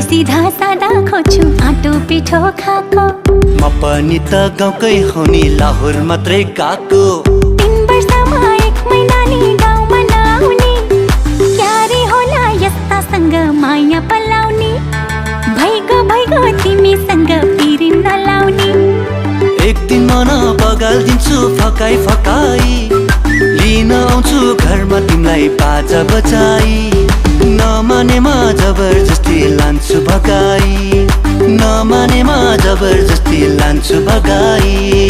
सिधा सादा खोज्छु आटो पिठो खाको। म पनि त गाउँकै हो नि, लाहोर मात्रै गएको। 3 वर्षमा 1 महिना नि गाउँमा नआउने, क्यारे होला यस्तासँग माया पलाउने। भइगो तिमीसँग पिरिम नलाउने। एक दिन मन बगाल्दिन्छु फकाई फकाई, लिन आउँछु घरमा तिमीलाई बाजा बजाई। नमानेमा जबरजस्ती लान्छु भगाई, नमानेमा जबरजस्ती लान्छु भगाई।